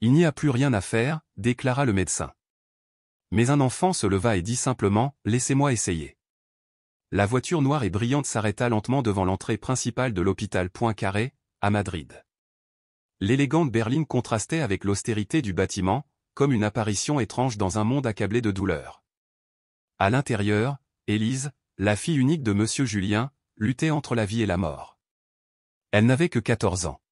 Il n'y a plus rien à faire, déclara le médecin. Mais un enfant se leva et dit simplement, « Laissez-moi essayer ». La voiture noire et brillante s'arrêta lentement devant l'entrée principale de l'hôpital Poincaré, à Madrid. L'élégante berline contrastait avec l'austérité du bâtiment, comme une apparition étrange dans un monde accablé de douleur. À l'intérieur, Élise, la fille unique de Monsieur Julien, luttait entre la vie et la mort. Elle n'avait que 14 ans.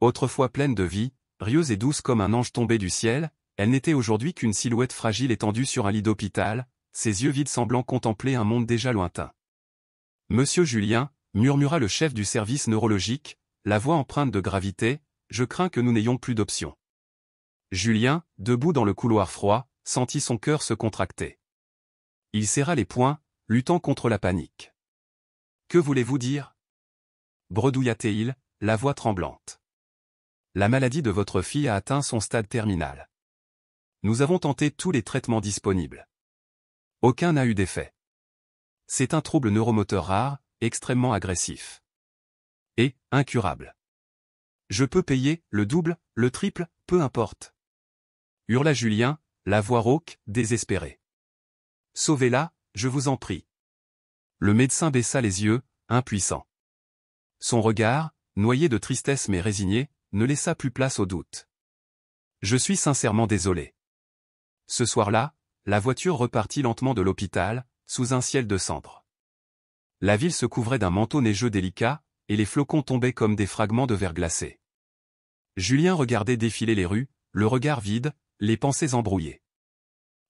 Autrefois pleine de vie, rieuse et douce comme un ange tombé du ciel, elle n'était aujourd'hui qu'une silhouette fragile étendue sur un lit d'hôpital, ses yeux vides semblant contempler un monde déjà lointain. « Monsieur Julien », murmura le chef du service neurologique, la voix empreinte de gravité, « je crains que nous n'ayons plus d'option. » Julien, debout dans le couloir froid, sentit son cœur se contracter. Il serra les poings, luttant contre la panique. « Que voulez-vous dire » bredouilla-t-il, la voix tremblante. « La maladie de votre fille a atteint son stade terminal. Nous avons tenté tous les traitements disponibles. Aucun n'a eu d'effet. C'est un trouble neuromoteur rare, extrêmement agressif. Et, incurable. Je peux payer, le double, le triple, peu importe. » Hurla Julien, la voix rauque, désespérée. « Sauvez-la, je vous en prie. » Le médecin baissa les yeux, impuissant. Son regard, noyé de tristesse mais résigné, ne laissa plus place au doute. « Je suis sincèrement désolé. » Ce soir-là, la voiture repartit lentement de l'hôpital, sous un ciel de cendres. La ville se couvrait d'un manteau neigeux délicat, et les flocons tombaient comme des fragments de verre glacé. Julien regardait défiler les rues, le regard vide, les pensées embrouillées.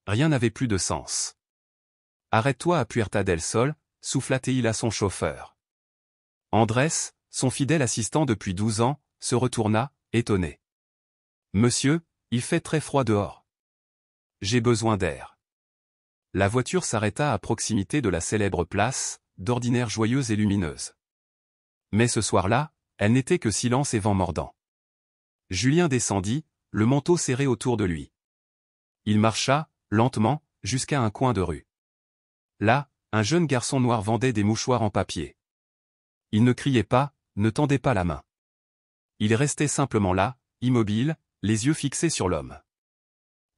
Rien n'avait plus de sens. « Arrête-toi à Puerta del Sol », souffla-t-il à son chauffeur. Andrés, son fidèle assistant depuis 12 ans, se retourna, étonné. « Monsieur, il fait très froid dehors. J'ai besoin d'air. » La voiture s'arrêta à proximité de la célèbre place, d'ordinaire joyeuse et lumineuse. Mais ce soir-là, elle n'était que silence et vent mordant. Julien descendit, le manteau serré autour de lui. Il marcha, lentement, jusqu'à un coin de rue. Là, un jeune garçon noir vendait des mouchoirs en papier. Il ne criait pas, ne tendait pas la main. Il restait simplement là, immobile, les yeux fixés sur l'homme.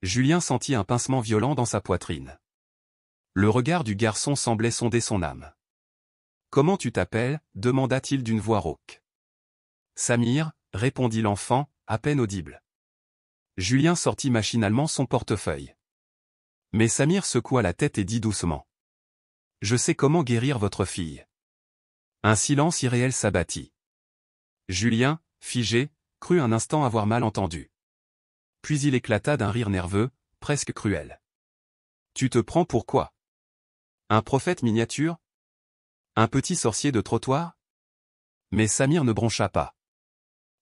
Julien sentit un pincement violent dans sa poitrine. Le regard du garçon semblait sonder son âme. « Comment tu t'appelles » demanda-t-il d'une voix rauque. « Samir » répondit l'enfant, à peine audible. Julien sortit machinalement son portefeuille. Mais Samir secoua la tête et dit doucement. « Je sais comment guérir votre fille. » Un silence irréel s'abattit. Julien, figé, crut un instant avoir mal entendu. Puis il éclata d'un rire nerveux, presque cruel. « Tu te prends pour quoi? Un prophète miniature? Un petit sorcier de trottoir ?» Mais Samir ne broncha pas.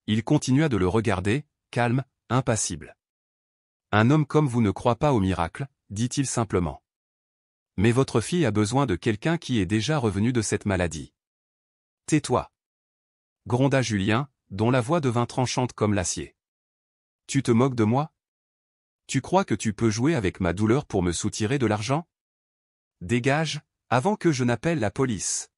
Il continua de le regarder, calme, impassible. « Un homme comme vous ne croit pas au miracle, » dit-il simplement. « Mais votre fille a besoin de quelqu'un qui est déjà revenu de cette maladie. »« Tais-toi » gronda Julien, dont la voix devint tranchante comme l'acier. « Tu te moques de moi? Tu crois que tu peux jouer avec ma douleur pour me soutirer de l'argent? Dégage, avant que je n'appelle la police. »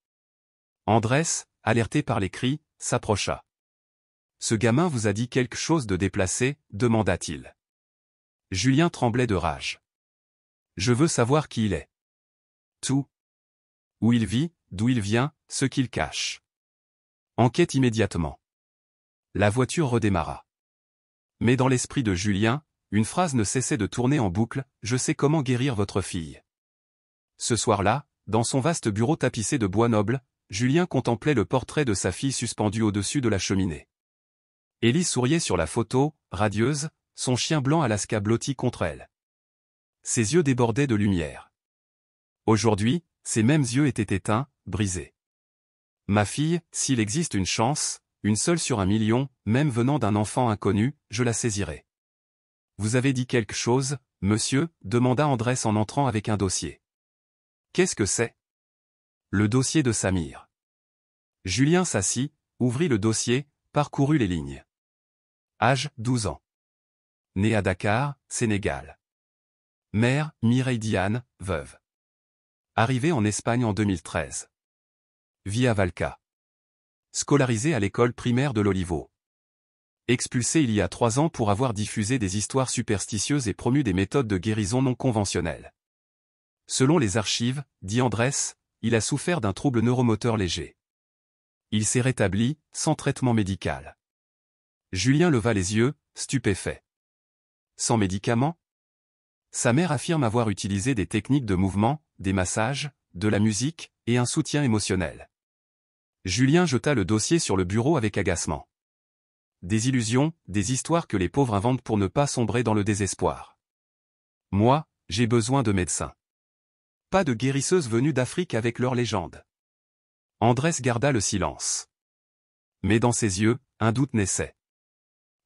Andrés, alerté par les cris, s'approcha. « Ce gamin vous a dit quelque chose de déplacé » demanda-t-il. Julien tremblait de rage. « Je veux savoir qui il est. Tout. Où il vit, d'où il vient, ce qu'il cache. Enquête immédiatement. » La voiture redémarra. Mais dans l'esprit de Julien, une phrase ne cessait de tourner en boucle, « Je sais comment guérir votre fille. » Ce soir-là, dans son vaste bureau tapissé de bois noble, Julien contemplait le portrait de sa fille suspendu au-dessus de la cheminée. Élise souriait sur la photo, radieuse, son chien blanc Alaska blotti contre elle. Ses yeux débordaient de lumière. Aujourd'hui, ces mêmes yeux étaient éteints, brisés. « Ma fille, s'il existe une chance, une seule sur 1 million, même venant d'un enfant inconnu, je la saisirai. »« Vous avez dit quelque chose, monsieur » demanda Andrés en entrant avec un dossier. « Qu'est-ce que c'est » ? »« Le dossier de Samir. » Julien s'assit, ouvrit le dossier, parcourut les lignes. Âge, 12 ans. Né à Dakar, Sénégal. Mère, Mireille Diane, veuve. Arrivé en Espagne en 2013. Vie à Valca. Scolarisé à l'école primaire de l'Olivo. Expulsé il y a 3 ans pour avoir diffusé des histoires superstitieuses et promu des méthodes de guérison non conventionnelles. Selon les archives, dit Andrés, il a souffert d'un trouble neuromoteur léger. Il s'est rétabli, sans traitement médical. Julien leva les yeux, stupéfait. Sans médicaments? Sa mère affirme avoir utilisé des techniques de mouvement, des massages, de la musique, et un soutien émotionnel. Julien jeta le dossier sur le bureau avec agacement. Des illusions, des histoires que les pauvres inventent pour ne pas sombrer dans le désespoir. Moi, j'ai besoin de médecins. Pas de guérisseuses venues d'Afrique avec leurs légendes. Andrés garda le silence. Mais dans ses yeux, un doute naissait.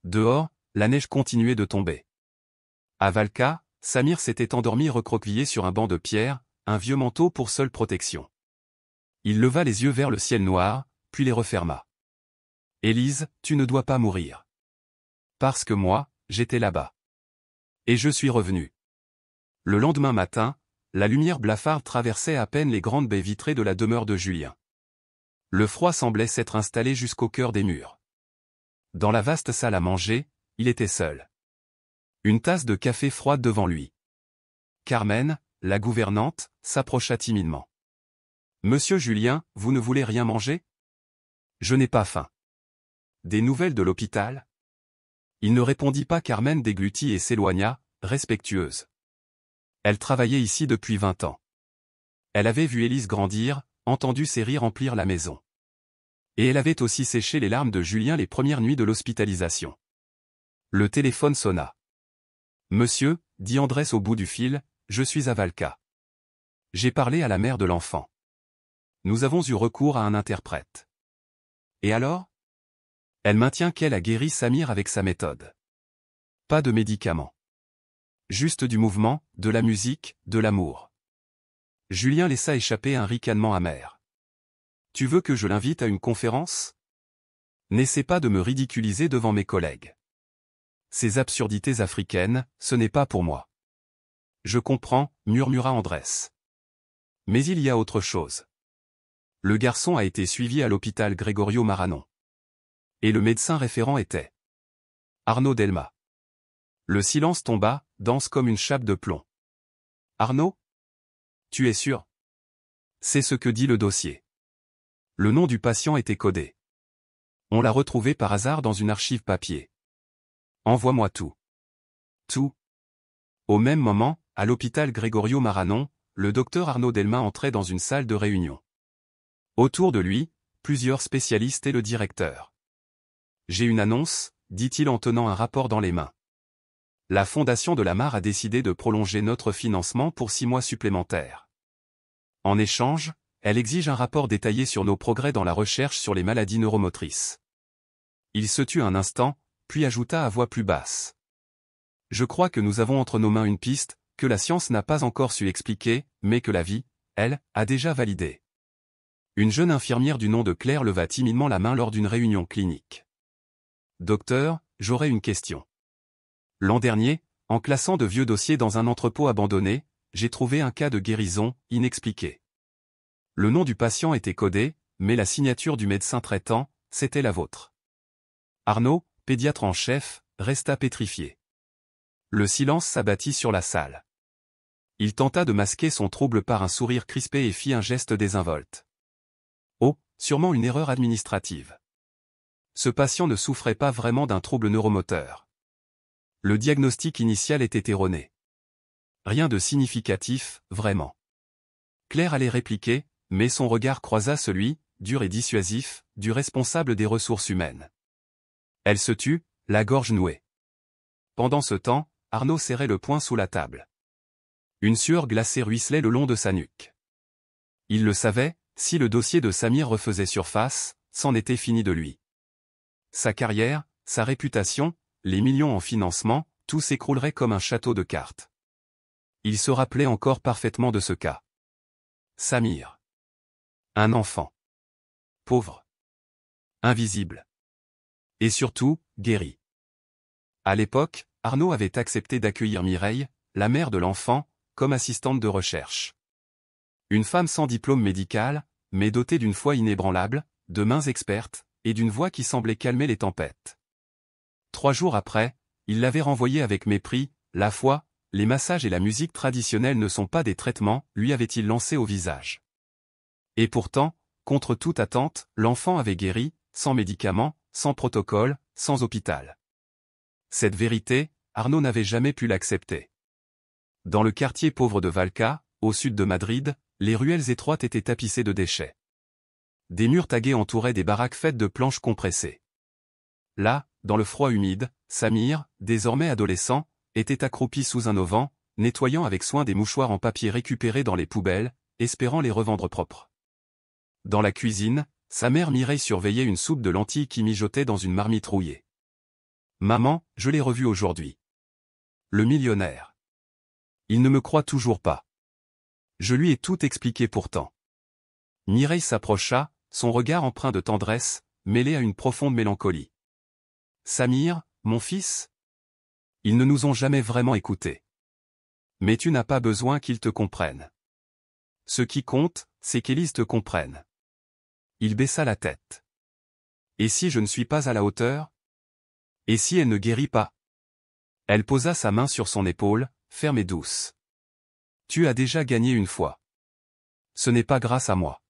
Dehors, la neige continuait de tomber. À Valka, Samir s'était endormi recroquevillé sur un banc de pierre, un vieux manteau pour seule protection. Il leva les yeux vers le ciel noir, puis les referma. « Élise, tu ne dois pas mourir. Parce que moi, j'étais là-bas. Et je suis revenu. » Le lendemain matin, la lumière blafarde traversait à peine les grandes baies vitrées de la demeure de Julien. Le froid semblait s'être installé jusqu'au cœur des murs. Dans la vaste salle à manger, il était seul. Une tasse de café froide devant lui. Carmen, la gouvernante, s'approcha timidement. « Monsieur Julien, vous ne voulez rien manger ? » « Je n'ai pas faim. » « Des nouvelles de l'hôpital ?» Il ne répondit pas. Carmen déglutit et s'éloigna, respectueuse. Elle travaillait ici depuis 20 ans. Elle avait vu Élise grandir, entendu ses rires remplir la maison. Et elle avait aussi séché les larmes de Julien les premières nuits de l'hospitalisation. Le téléphone sonna. « Monsieur, dit Andrés au bout du fil, je suis à Valka. J'ai parlé à la mère de l'enfant. Nous avons eu recours à un interprète. Et alors ? Elle maintient qu'elle a guéri Samir avec sa méthode. Pas de médicaments. Juste du mouvement, de la musique, de l'amour. » Julien laissa échapper un ricanement amer. « Tu veux que je l'invite à une conférence ? N'essaie pas de me ridiculiser devant mes collègues. Ces absurdités africaines, ce n'est pas pour moi. »« Je comprends, » murmura Andrés. « Mais il y a autre chose. Le garçon a été suivi à l'hôpital Gregorio Maranon. Et le médecin référent était Arnaud Delma. » Le silence tomba, dense comme une chape de plomb. « Arnaud ? Tu es sûr ? » C'est ce que dit le dossier. Le nom du patient était codé. On l'a retrouvé par hasard dans une archive papier. Envoie-moi tout. Tout. Au même moment, à l'hôpital Gregorio Maranon, le docteur Arnaud Delma entrait dans une salle de réunion. Autour de lui, plusieurs spécialistes et le directeur. « J'ai une annonce, » dit-il en tenant un rapport dans les mains. La Fondation de la Mare a décidé de prolonger notre financement pour 6 mois supplémentaires. En échange, elle exige un rapport détaillé sur nos progrès dans la recherche sur les maladies neuromotrices. Il se tut un instant, puis ajouta à voix plus basse. « Je crois que nous avons entre nos mains une piste, que la science n'a pas encore su expliquer, mais que la vie, elle, a déjà validée. » Une jeune infirmière du nom de Claire leva timidement la main lors d'une réunion clinique. « Docteur, j'aurais une question. L'an dernier, en classant de vieux dossiers dans un entrepôt abandonné, j'ai trouvé un cas de guérison, inexpliqué. Le nom du patient était codé, mais la signature du médecin traitant, c'était la vôtre. » Arnaud, pédiatre en chef, resta pétrifié. Le silence s'abattit sur la salle. Il tenta de masquer son trouble par un sourire crispé et fit un geste désinvolte. « Oh, sûrement une erreur administrative. Ce patient ne souffrait pas vraiment d'un trouble neuromoteur. Le diagnostic initial était erroné. Rien de significatif, vraiment. » Claire allait répliquer, mais son regard croisa celui, dur et dissuasif, du responsable des ressources humaines. Elle se tut, la gorge nouée. Pendant ce temps, Arnaud serrait le poing sous la table. Une sueur glacée ruisselait le long de sa nuque. Il le savait, si le dossier de Samir refaisait surface, c'en était fini de lui. Sa carrière, sa réputation, les millions en financement, tout s'écroulerait comme un château de cartes. Il se rappelait encore parfaitement de ce cas. Samir. Un enfant. Pauvre. Invisible. Et surtout, guéri. À l'époque, Arnaud avait accepté d'accueillir Mireille, la mère de l'enfant, comme assistante de recherche. Une femme sans diplôme médical, mais dotée d'une foi inébranlable, de mains expertes, et d'une voix qui semblait calmer les tempêtes. 3 jours après, il l'avait renvoyé avec mépris. La foi, les massages et la musique traditionnelle ne sont pas des traitements, lui avait-il lancé au visage. Et pourtant, contre toute attente, l'enfant avait guéri, sans médicaments, sans protocole, sans hôpital. Cette vérité, Arnaud n'avait jamais pu l'accepter. Dans le quartier pauvre de Valca, au sud de Madrid, les ruelles étroites étaient tapissées de déchets. Des murs tagués entouraient des baraques faites de planches compressées. Là, dans le froid humide, Samir, désormais adolescent, était accroupi sous un auvent, nettoyant avec soin des mouchoirs en papier récupérés dans les poubelles, espérant les revendre propres. Dans la cuisine, sa mère Mireille surveillait une soupe de lentilles qui mijotait dans une marmite rouillée. « Maman, je l'ai revu aujourd'hui. Le millionnaire. Il ne me croit toujours pas. Je lui ai tout expliqué pourtant. » Mireille s'approcha, son regard empreint de tendresse, mêlé à une profonde mélancolie. « Samir, mon fils ? Ils ne nous ont jamais vraiment écoutés. Mais tu n'as pas besoin qu'ils te comprennent. Ce qui compte, c'est qu'Élise te comprenne. » Il baissa la tête. « Et si je ne suis pas à la hauteur ? Et si elle ne guérit pas ?» Elle posa sa main sur son épaule, ferme et douce. « Tu as déjà gagné une fois. Ce n'est pas grâce à moi.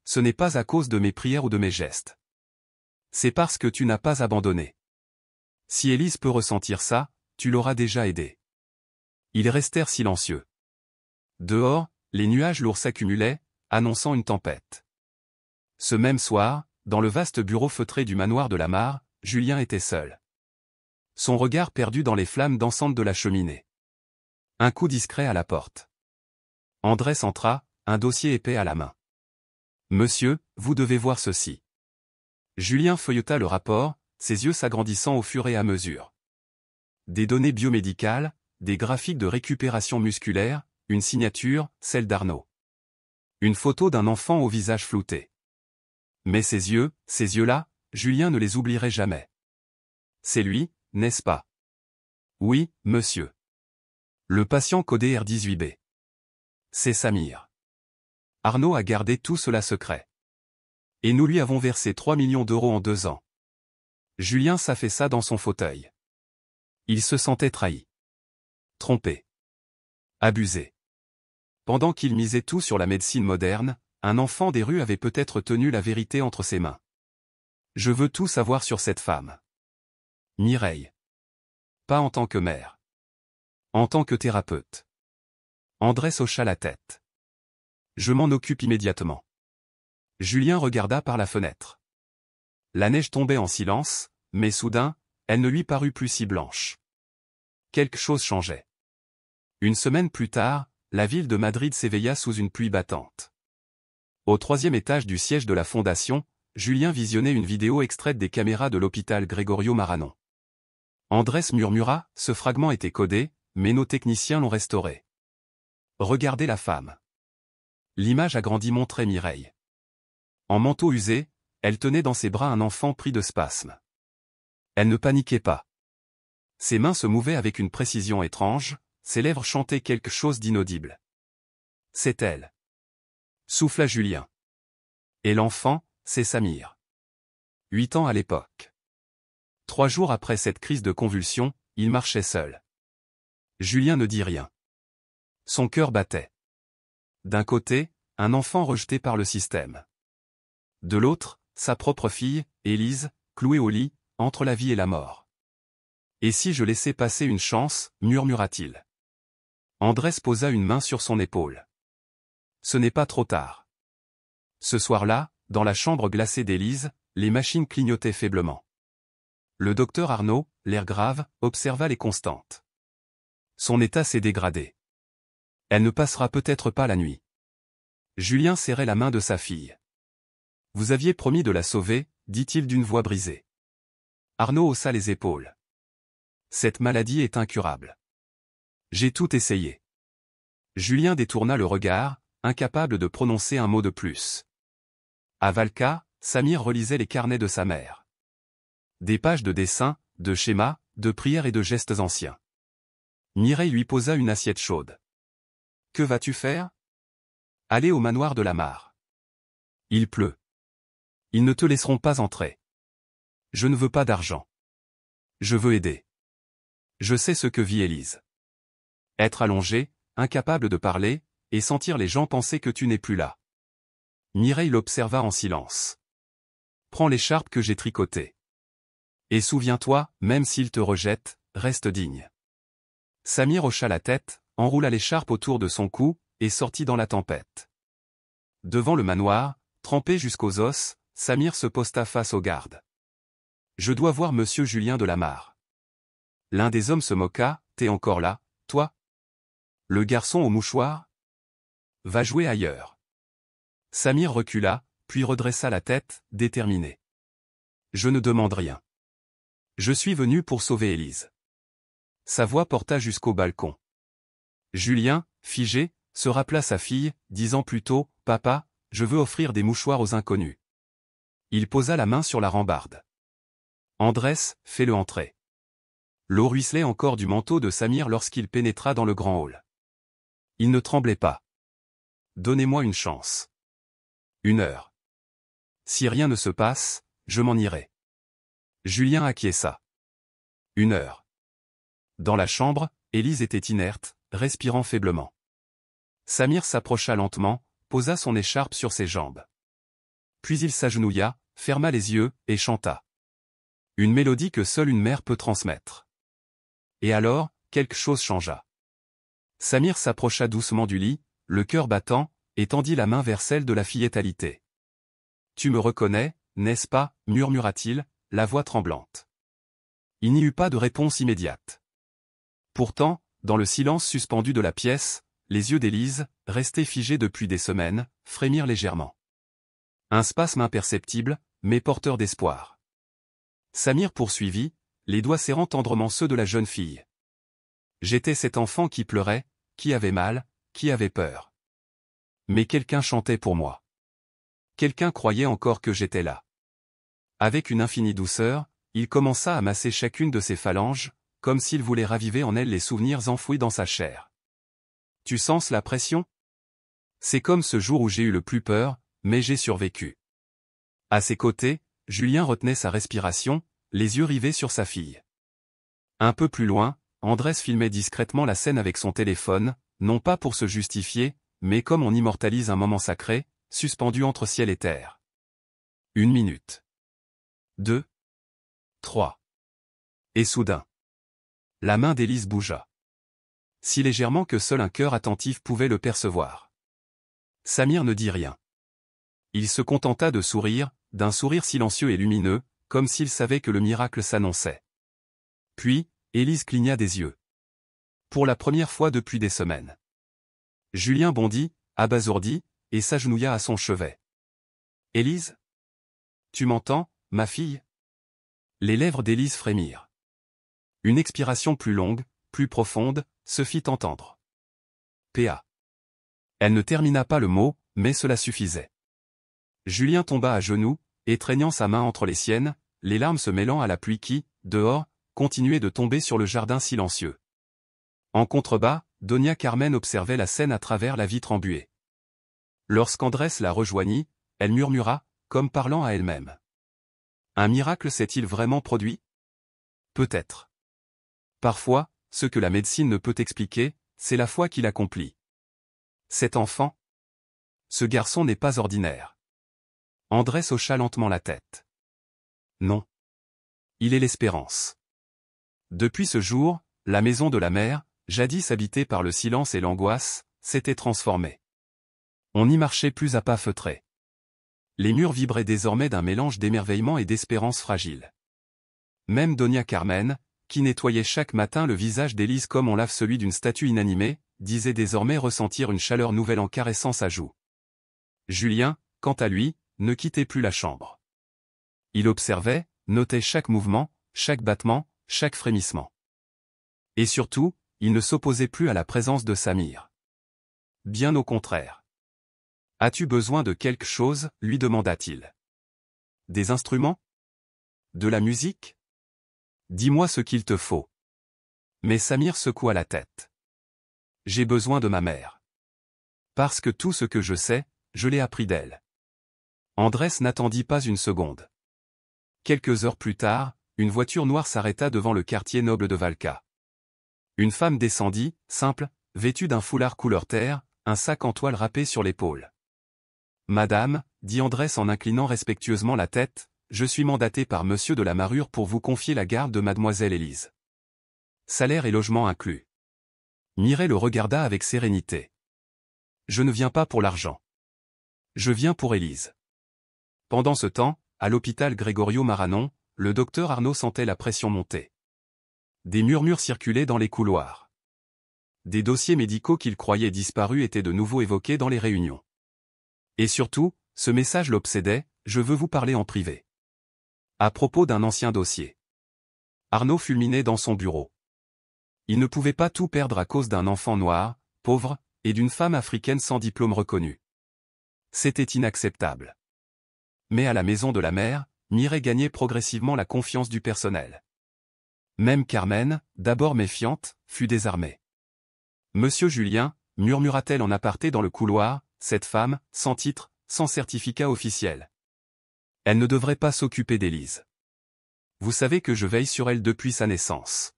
Ce n'est pas à cause de mes prières ou de mes gestes. C'est parce que tu n'as pas abandonné. Si Élise peut ressentir ça, tu l'auras déjà aidée. » Ils restèrent silencieux. Dehors, les nuages lourds s'accumulaient, annonçant une tempête. Ce même soir, dans le vaste bureau feutré du manoir de la Mare, Julien était seul. Son regard perdu dans les flammes dansantes de la cheminée. Un coup discret à la porte. Andrés entra, un dossier épais à la main. « Monsieur, vous devez voir ceci. » Julien feuilleta le rapport, ses yeux s'agrandissant au fur et à mesure. Des données biomédicales, des graphiques de récupération musculaire, une signature, celle d'Arnaud. Une photo d'un enfant au visage flouté. Mais ces yeux-là, Julien ne les oublierait jamais. C'est lui, n'est-ce pas? Oui, monsieur. Le patient codé R18B. C'est Samir. Arnaud a gardé tout cela secret. Et nous lui avons versé 3 millions d'euros en 2 ans. Julien s'affaissa dans son fauteuil. Il se sentait trahi. Trompé. Abusé. Pendant qu'il misait tout sur la médecine moderne, un enfant des rues avait peut-être tenu la vérité entre ses mains. Je veux tout savoir sur cette femme. Mireille. Pas en tant que mère. En tant que thérapeute. Andrés hocha la tête. Je m'en occupe immédiatement. Julien regarda par la fenêtre. La neige tombait en silence, mais soudain, elle ne lui parut plus si blanche. Quelque chose changeait. Une semaine plus tard, la ville de Madrid s'éveilla sous une pluie battante. Au 3e étage du siège de la Fondation, Julien visionnait une vidéo extraite des caméras de l'hôpital Gregorio Marañón. Andrés murmura, ce fragment était codé, mais nos techniciens l'ont restauré. Regardez la femme. L'image agrandie montrait Mireille. En manteau usé, elle tenait dans ses bras un enfant pris de spasmes. Elle ne paniquait pas. Ses mains se mouvaient avec une précision étrange, ses lèvres chantaient quelque chose d'inaudible. C'est elle. Souffla Julien. Et l'enfant, c'est Samir. 8 ans à l'époque. 3 jours après cette crise de convulsion, il marchait seul. Julien ne dit rien. Son cœur battait. D'un côté, un enfant rejeté par le système. De l'autre, sa propre fille, Élise, clouée au lit, entre la vie et la mort. Et si je laissais passer une chance, murmura-t-il. Andrés posa une main sur son épaule. Ce n'est pas trop tard. Ce soir-là, dans la chambre glacée d'Élise, les machines clignotaient faiblement. Le docteur Arnaud, l'air grave, observa les constantes. Son état s'est dégradé. Elle ne passera peut-être pas la nuit. Julien serrait la main de sa fille. Vous aviez promis de la sauver, dit-il d'une voix brisée. Arnaud haussa les épaules. Cette maladie est incurable. J'ai tout essayé. Julien détourna le regard, incapable de prononcer un mot de plus. À Valca, Samir relisait les carnets de sa mère. Des pages de dessins, de schémas, de prières et de gestes anciens. Mireille lui posa une assiette chaude. Que vas-tu faire? Aller au manoir de la Mare. Il pleut. Ils ne te laisseront pas entrer. Je ne veux pas d'argent. Je veux aider. Je sais ce que vit Élise. Être allongé, incapable de parler, et sentir les gens penser que tu n'es plus là. Mireille l'observa en silence. Prends l'écharpe que j'ai tricotée. Et souviens-toi, même s'il te rejette, reste digne. Samir hocha la tête, enroula l'écharpe autour de son cou, et sortit dans la tempête. Devant le manoir, trempé jusqu'aux os, Samir se posta face aux gardes. Je dois voir monsieur Julien de Lamare. L'un des hommes se moqua, t'es encore là, toi? Le garçon au mouchoir? Va jouer ailleurs. Samir recula, puis redressa la tête, déterminé. Je ne demande rien. Je suis venu pour sauver Élise. Sa voix porta jusqu'au balcon. Julien, figé, se rappela sa fille, disant plutôt, « Papa, je veux offrir des mouchoirs aux inconnus. » Il posa la main sur la rambarde. Andrès, fais-le entrer. L'eau ruisselait encore du manteau de Samir lorsqu'il pénétra dans le grand hall. Il ne tremblait pas. Donnez-moi une chance. 1 heure. Si rien ne se passe, je m'en irai. Julien acquiesça. 1 heure. Dans la chambre, Élise était inerte, respirant faiblement. Samir s'approcha lentement, posa son écharpe sur ses jambes. Puis il s'agenouilla, ferma les yeux, et chanta. Une mélodie que seule une mère peut transmettre. Et alors, quelque chose changea. Samir s'approcha doucement du lit, le cœur battant, et tendit la main vers celle de la fillette alitée. « Tu me reconnais, n'est-ce pas » murmura-t-il, la voix tremblante. Il n'y eut pas de réponse immédiate. Pourtant, dans le silence suspendu de la pièce, les yeux d'Élise, restés figés depuis des semaines, frémirent légèrement. Un spasme imperceptible, mais porteur d'espoir. Samir poursuivit, les doigts serrant tendrement ceux de la jeune fille. J'étais cet enfant qui pleurait, qui avait mal, qui avait peur. Mais quelqu'un chantait pour moi. Quelqu'un croyait encore que j'étais là. Avec une infinie douceur, il commença à masser chacune de ses phalanges, comme s'il voulait raviver en elle les souvenirs enfouis dans sa chair. Tu sens la pression? C'est comme ce jour où j'ai eu le plus peur, mais j'ai survécu. À ses côtés, Julien retenait sa respiration, les yeux rivés sur sa fille. Un peu plus loin, Andrès filmait discrètement la scène avec son téléphone, non pas pour se justifier, mais comme on immortalise un moment sacré, suspendu entre ciel et terre. 1 minute. 2. 3. Et soudain, la main d'Élise bougea. Si légèrement que seul un cœur attentif pouvait le percevoir. Samir ne dit rien. Il se contenta de sourire, d'un sourire silencieux et lumineux, comme s'il savait que le miracle s'annonçait. Puis, Élise cligna des yeux. Pour la première fois depuis des semaines. Julien bondit, abasourdi, et s'agenouilla à son chevet. « Élise? Tu m'entends, ma fille ?» Les lèvres d'Élise frémirent. Une expiration plus longue, plus profonde, se fit entendre. Pa. Elle ne termina pas le mot, mais cela suffisait. Julien tomba à genoux, étreignant sa main entre les siennes, les larmes se mêlant à la pluie qui, dehors, continuait de tomber sur le jardin silencieux. En contrebas, Donia Carmen observait la scène à travers la vitre embuée. Lorsqu'Andrès la rejoignit, elle murmura, comme parlant à elle-même. Un miracle s'est-il vraiment produit? Peut-être. Parfois, ce que la médecine ne peut expliquer, c'est la foi qui l'accomplit. Cet enfant? Ce garçon n'est pas ordinaire. Andrès hocha lentement la tête. Non. Il est l'espérance. Depuis ce jour, la maison de la mère, jadis habitée par le silence et l'angoisse, s'était transformée. On y marchait plus à pas feutrés. Les murs vibraient désormais d'un mélange d'émerveillement et d'espérance fragile. Même Donia Carmen, qui nettoyait chaque matin le visage d'Élise comme on lave celui d'une statue inanimée, disait désormais ressentir une chaleur nouvelle en caressant sa joue. Julien, quant à lui, ne quittait plus la chambre. Il observait, notait chaque mouvement, chaque battement, chaque frémissement. Et surtout, il ne s'opposait plus à la présence de Samir. Bien au contraire. « As-tu besoin de quelque chose ?» lui demanda-t-il. « Des instruments? De la musique? Dis-moi ce qu'il te faut. » Mais Samir secoua la tête. « J'ai besoin de ma mère. Parce que tout ce que je sais, je l'ai appris d'elle. » Andrès n'attendit pas une seconde. Quelques heures plus tard, une voiture noire s'arrêta devant le quartier noble de Valka. Une femme descendit, simple, vêtue d'un foulard couleur terre, un sac en toile râpé sur l'épaule. « Madame, dit Andrès en inclinant respectueusement la tête, je suis mandaté par monsieur de la Marure pour vous confier la garde de mademoiselle Élise. Salaire et logement inclus. » Mireille le regarda avec sérénité. « Je ne viens pas pour l'argent. Je viens pour Élise. » Pendant ce temps, à l'hôpital Gregorio Maranon, le docteur Arnaud sentait la pression monter. Des murmures circulaient dans les couloirs. Des dossiers médicaux qu'il croyait disparus étaient de nouveau évoqués dans les réunions. Et surtout, ce message l'obsédait, « Je veux vous parler en privé. » À propos d'un ancien dossier. Arnaud fulminait dans son bureau. Il ne pouvait pas tout perdre à cause d'un enfant noir, pauvre, et d'une femme africaine sans diplôme reconnu. C'était inacceptable. Mais à la maison de la mère, Mireille gagnait progressivement la confiance du personnel. Même Carmen, d'abord méfiante, fut désarmée. « Monsieur Julien, murmura-t-elle en aparté dans le couloir, cette femme, sans titre, sans certificat officiel. Elle ne devrait pas s'occuper d'Élise. Vous savez que je veille sur elle depuis sa naissance. »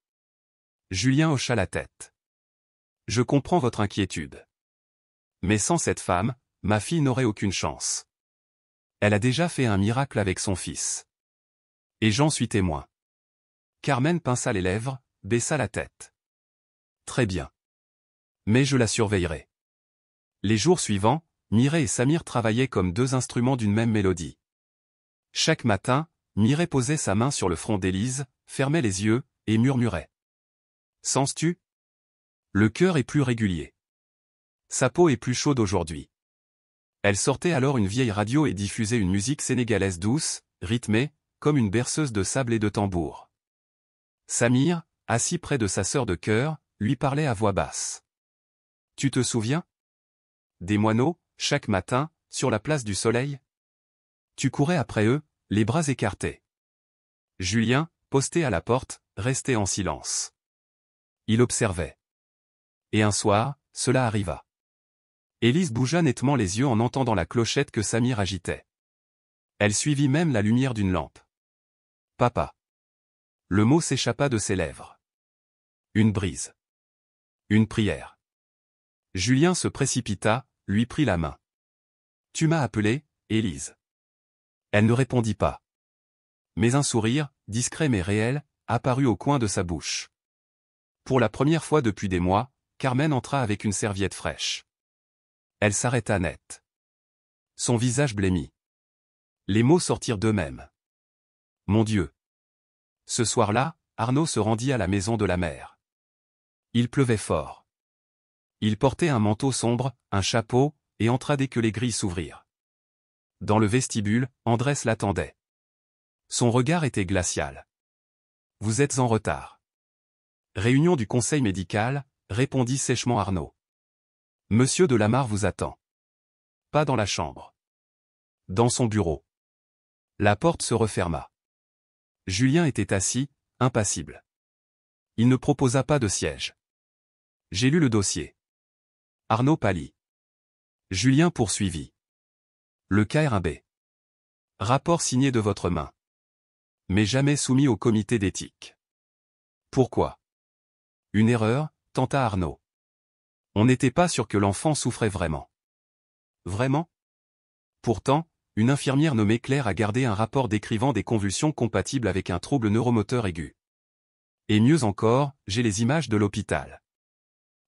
Julien hocha la tête. « Je comprends votre inquiétude. Mais sans cette femme, ma fille n'aurait aucune chance. Elle a déjà fait un miracle avec son fils. Et j'en suis témoin. » Carmen pinça les lèvres, baissa la tête. « Très bien. Mais je la surveillerai. » Les jours suivants, Mireille et Samir travaillaient comme deux instruments d'une même mélodie. Chaque matin, Mireille posait sa main sur le front d'Élise, fermait les yeux, et murmurait. « Sens-tu ? Le cœur est plus régulier. Sa peau est plus chaude aujourd'hui. » Elle sortait alors une vieille radio et diffusait une musique sénégalaise douce, rythmée, comme une berceuse de sable et de tambour. Samir, assis près de sa sœur de cœur, lui parlait à voix basse. « Tu te souviens ? Des moineaux, chaque matin, sur la place du Soleil ? Tu courais après eux, les bras écartés. » Julien, posté à la porte, restait en silence. Il observait. Et un soir, cela arriva. Élise bougea nettement les yeux en entendant la clochette que Samir agitait. Elle suivit même la lumière d'une lampe. « Papa. » Le mot s'échappa de ses lèvres. Une brise. Une prière. Julien se précipita, lui prit la main. « Tu m'as appelé, Élise. » Elle ne répondit pas. Mais un sourire, discret mais réel, apparut au coin de sa bouche. Pour la première fois depuis des mois, Carmen entra avec une serviette fraîche. Elle s'arrêta net. Son visage blêmit. Les mots sortirent d'eux-mêmes. « Mon Dieu !» Ce soir-là, Arnaud se rendit à la maison de la mère. Il pleuvait fort. Il portait un manteau sombre, un chapeau, et entra dès que les grilles s'ouvrirent. Dans le vestibule, Andrès l'attendait. Son regard était glacial. « Vous êtes en retard. » Réunion du conseil médical, répondit sèchement Arnaud. « Monsieur de Lamarre vous attend. » Pas dans la chambre. Dans son bureau. La porte se referma. Julien était assis, impassible. Il ne proposa pas de siège. « J'ai lu le dossier. » Arnaud pâlit. Julien poursuivit. « Le KRB. Rapport signé de votre main. Mais jamais soumis au comité d'éthique. » Pourquoi ? Une erreur, tenta Arnaud. On n'était pas sûr que l'enfant souffrait vraiment. Vraiment ? Pourtant, une infirmière nommée Claire a gardé un rapport décrivant des convulsions compatibles avec un trouble neuromoteur aigu. Et mieux encore, j'ai les images de l'hôpital.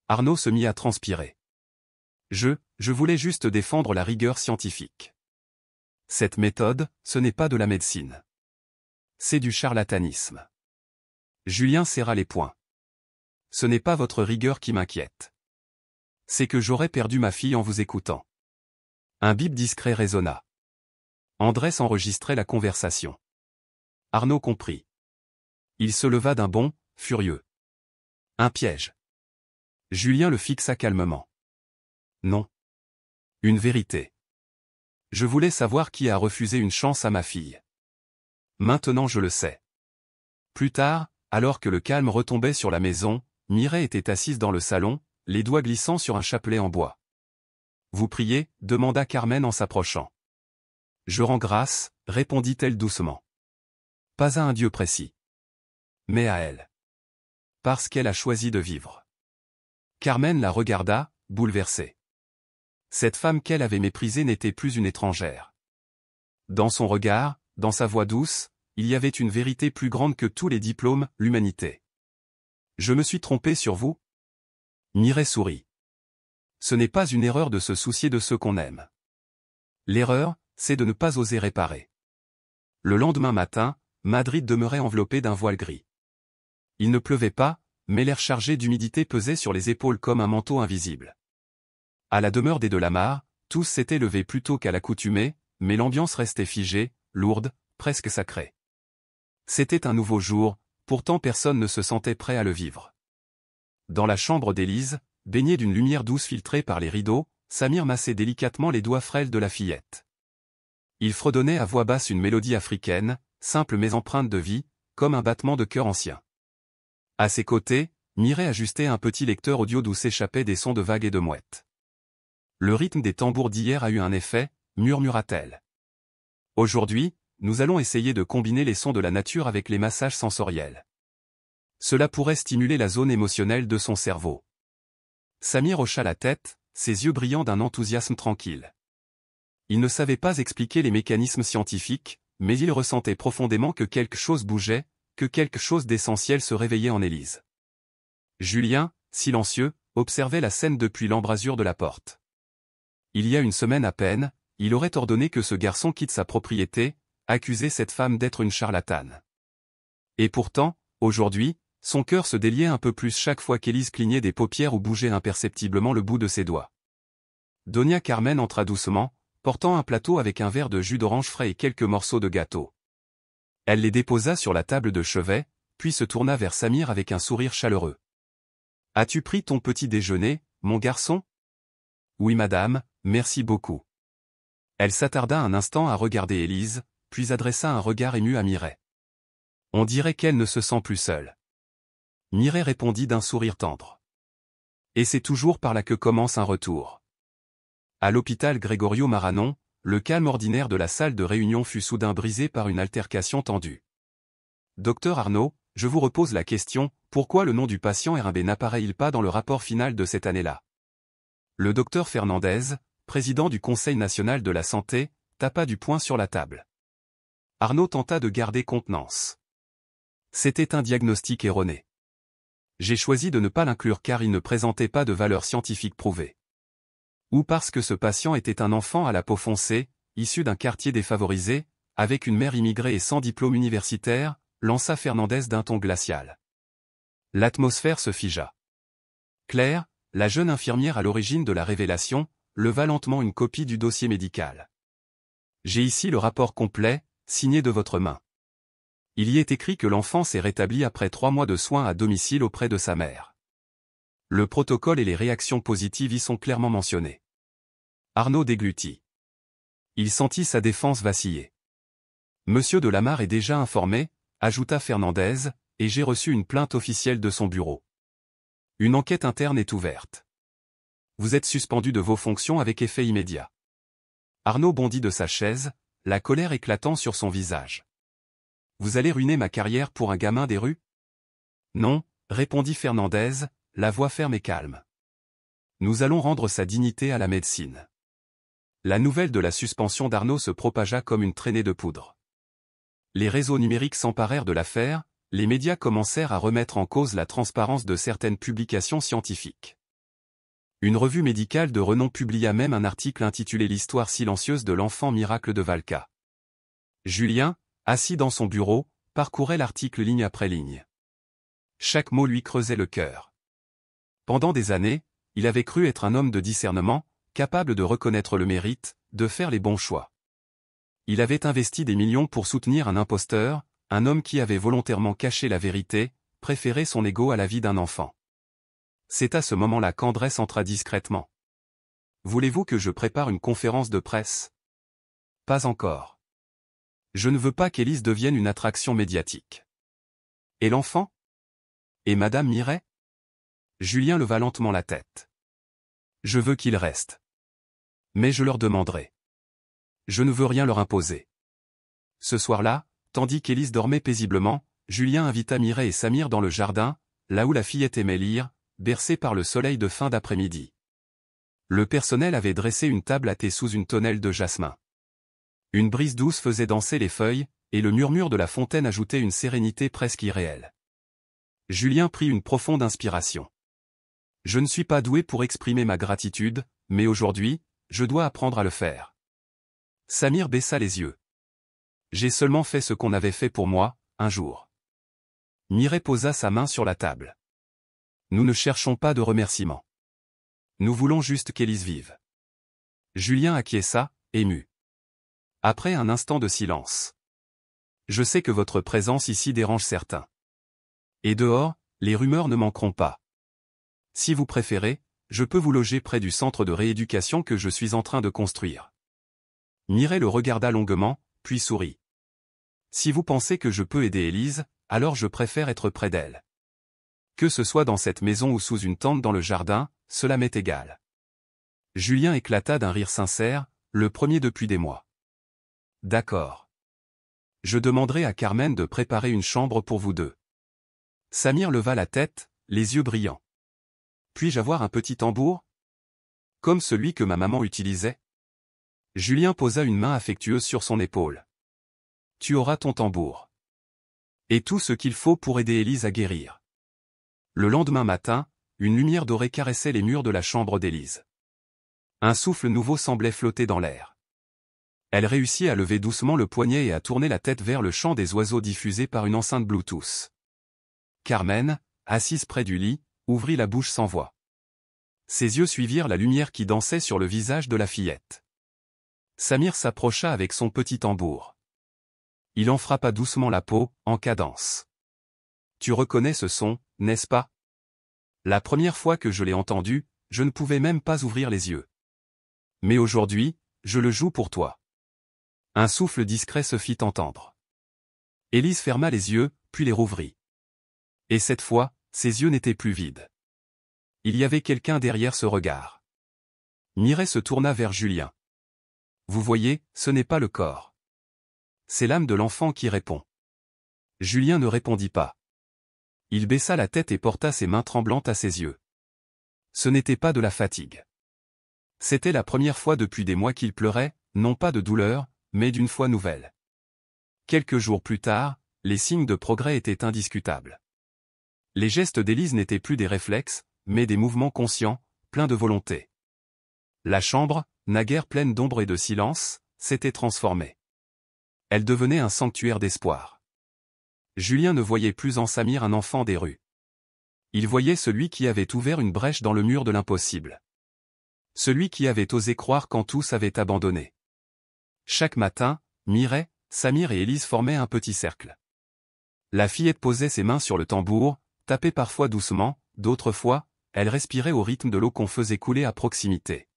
Arnaud se mit à transpirer. Je voulais juste défendre la rigueur scientifique. Cette méthode, ce n'est pas de la médecine. C'est du charlatanisme. Julien serra les poings. Ce n'est pas votre rigueur qui m'inquiète. C'est que j'aurais perdu ma fille en vous écoutant. Un bip discret résonna. Andrès enregistrait la conversation. Arnaud comprit. Il se leva d'un bond, furieux. Un piège. Julien le fixa calmement. Non. Une vérité. Je voulais savoir qui a refusé une chance à ma fille. Maintenant je le sais. Plus tard, alors que le calme retombait sur la maison, Mireille était assise dans le salon, les doigts glissant sur un chapelet en bois. « Vous priez » demanda Carmen en s'approchant. « Je rends grâce » répondit-elle doucement. « Pas à un dieu précis. mais à elle. Parce qu'elle a choisi de vivre. Carmen la regarda, bouleversée. Cette femme qu'elle avait méprisée n'était plus une étrangère. Dans son regard, dans sa voix douce, il y avait une vérité plus grande que tous les diplômes, l'humanité. Je me suis trompé sur vous? Mireille sourit. Ce n'est pas une erreur de se soucier de ceux qu'on aime. L'erreur, c'est de ne pas oser réparer. Le lendemain matin, Madrid demeurait enveloppé d'un voile gris. Il ne pleuvait pas, mais l'air chargé d'humidité pesait sur les épaules comme un manteau invisible. À la demeure des Delamarre, tous s'étaient levés plus tôt qu'à l'accoutumée, mais l'ambiance restait figée, lourde, presque sacrée. C'était un nouveau jour, pourtant personne ne se sentait prêt à le vivre. Dans la chambre d'Élise, baignée d'une lumière douce filtrée par les rideaux, Samir massait délicatement les doigts frêles de la fillette. Il fredonnait à voix basse une mélodie africaine, simple mais empreinte de vie, comme un battement de cœur ancien. À ses côtés, Mireille ajustait un petit lecteur audio d'où s'échappaient des sons de vagues et de mouettes. Le rythme des tambours d'hier a eu un effet, murmura-t-elle. Aujourd'hui, nous allons essayer de combiner les sons de la nature avec les massages sensoriels. Cela pourrait stimuler la zone émotionnelle de son cerveau. Samir hocha la tête, ses yeux brillant d'un enthousiasme tranquille. Il ne savait pas expliquer les mécanismes scientifiques, mais il ressentait profondément que quelque chose bougeait, que quelque chose d'essentiel se réveillait en Élise. Julien, silencieux, observait la scène depuis l'embrasure de la porte. Il y a une semaine à peine, il aurait ordonné que ce garçon quitte sa propriété, accusé cette femme d'être une charlatane. Et pourtant, aujourd'hui, son cœur se déliait un peu plus chaque fois qu'Élise clignait des paupières ou bougeait imperceptiblement le bout de ses doigts. Doña Carmen entra doucement, portant un plateau avec un verre de jus d'orange frais et quelques morceaux de gâteau. Elle les déposa sur la table de chevet, puis se tourna vers Samir avec un sourire chaleureux. « As-tu pris ton petit déjeuner, mon garçon ? » »« Oui madame, merci beaucoup. » Elle s'attarda un instant à regarder Élise, puis adressa un regard ému à Mireille. « On dirait qu'elle ne se sent plus seule. » Mireille répondit d'un sourire tendre. « Et c'est toujours par là que commence un retour. » À l'hôpital Gregorio Maranon, le calme ordinaire de la salle de réunion fut soudain brisé par une altercation tendue. « Docteur Arnaud, je vous repose la question, pourquoi le nom du patient RB n'apparaît-il pas dans le rapport final de cette année-là » Le docteur Fernandez, président du Conseil national de la santé, tapa du poing sur la table. Arnaud tenta de garder contenance. C'était un diagnostic erroné. J'ai choisi de ne pas l'inclure car il ne présentait pas de valeur scientifique prouvée. Ou parce que ce patient était un enfant à la peau foncée, issu d'un quartier défavorisé, avec une mère immigrée et sans diplôme universitaire, lança Fernandez d'un ton glacial. L'atmosphère se figea. Claire, la jeune infirmière à l'origine de la révélation, leva lentement une copie du dossier médical. J'ai ici le rapport complet, signé de votre main. Il y est écrit que l'enfant s'est rétabli après 3 mois de soins à domicile auprès de sa mère. Le protocole et les réactions positives y sont clairement mentionnées. Arnaud déglutit. Il sentit sa défense vaciller. Monsieur Delamarre est déjà informé, ajouta Fernandez, et j'ai reçu une plainte officielle de son bureau. Une enquête interne est ouverte. Vous êtes suspendu de vos fonctions avec effet immédiat. Arnaud bondit de sa chaise, la colère éclatant sur son visage. Vous allez ruiner ma carrière pour un gamin des rues ? Non, répondit Fernandez, la voix ferme et calme. Nous allons rendre sa dignité à la médecine. La nouvelle de la suspension d'Arnaud se propagea comme une traînée de poudre. Les réseaux numériques s'emparèrent de l'affaire, les médias commencèrent à remettre en cause la transparence de certaines publications scientifiques. Une revue médicale de renom publia même un article intitulé « L'histoire silencieuse de l'enfant miracle de Valka ». Julien, assis dans son bureau, parcourait l'article ligne après ligne. Chaque mot lui creusait le cœur. Pendant des années, il avait cru être un homme de discernement, capable de reconnaître le mérite, de faire les bons choix. Il avait investi des millions pour soutenir un imposteur, un homme qui avait volontairement caché la vérité, préféré son ego à la vie d'un enfant. C'est à ce moment-là qu'Andrés entra discrètement. « Voulez-vous que je prépare une conférence de presse ? » Pas encore. Je ne veux pas qu'Élise devienne une attraction médiatique. Et l'enfant ? Et Madame Mireille ? Julien leva lentement la tête. Je veux qu'il reste. Mais je leur demanderai. Je ne veux rien leur imposer. Ce soir-là, tandis qu'Élise dormait paisiblement, Julien invita Mireille et Samir dans le jardin, là où la fillette aimait lire, bercée par le soleil de fin d'après-midi. Le personnel avait dressé une table à thé sous une tonnelle de jasmin. Une brise douce faisait danser les feuilles, et le murmure de la fontaine ajoutait une sérénité presque irréelle. Julien prit une profonde inspiration. Je ne suis pas doué pour exprimer ma gratitude, mais aujourd'hui, je dois apprendre à le faire. Samir baissa les yeux. J'ai seulement fait ce qu'on avait fait pour moi, un jour. Mireille posa sa main sur la table. Nous ne cherchons pas de remerciements. Nous voulons juste qu'Élise vive. Julien acquiesça, ému. Après un instant de silence. Je sais que votre présence ici dérange certains. Et dehors, les rumeurs ne manqueront pas. Si vous préférez, je peux vous loger près du centre de rééducation que je suis en train de construire. Mireille le regarda longuement, puis sourit. Si vous pensez que je peux aider Élise, alors je préfère être près d'elle. Que ce soit dans cette maison ou sous une tente dans le jardin, cela m'est égal. Julien éclata d'un rire sincère, le premier depuis des mois. D'accord. Je demanderai à Carmen de préparer une chambre pour vous deux. Samir leva la tête, les yeux brillants. Puis-je avoir un petit tambour? Comme celui que ma maman utilisait? Julien posa une main affectueuse sur son épaule. Tu auras ton tambour. Et tout ce qu'il faut pour aider Élise à guérir. Le lendemain matin, une lumière dorée caressait les murs de la chambre d'Élise. Un souffle nouveau semblait flotter dans l'air. Elle réussit à lever doucement le poignet et à tourner la tête vers le chant des oiseaux diffusé par une enceinte Bluetooth. Carmen, assise près du lit, ouvrit la bouche sans voix. Ses yeux suivirent la lumière qui dansait sur le visage de la fillette. Samir s'approcha avec son petit tambour. Il en frappa doucement la peau, en cadence. Tu reconnais ce son, n'est-ce pas? La première fois que je l'ai entendu, je ne pouvais même pas ouvrir les yeux. Mais aujourd'hui, je le joue pour toi. Un souffle discret se fit entendre. Élise ferma les yeux, puis les rouvrit. Et cette fois, ses yeux n'étaient plus vides. Il y avait quelqu'un derrière ce regard. Mireille se tourna vers Julien. Vous voyez, ce n'est pas le corps. C'est l'âme de l'enfant qui répond. Julien ne répondit pas. Il baissa la tête et porta ses mains tremblantes à ses yeux. Ce n'était pas de la fatigue. C'était la première fois depuis des mois qu'il pleurait, non pas de douleur, mais d'une foi nouvelle. Quelques jours plus tard, les signes de progrès étaient indiscutables. Les gestes d'Élise n'étaient plus des réflexes, mais des mouvements conscients, pleins de volonté. La chambre, naguère pleine d'ombre et de silence, s'était transformée. Elle devenait un sanctuaire d'espoir. Julien ne voyait plus en Samir un enfant des rues. Il voyait celui qui avait ouvert une brèche dans le mur de l'impossible. Celui qui avait osé croire quand tous avaient abandonné. Chaque matin, Mireille, Samir et Élise formaient un petit cercle. La fillette posait ses mains sur le tambour, tapait parfois doucement, d'autres fois, elle respirait au rythme de l'eau qu'on faisait couler à proximité.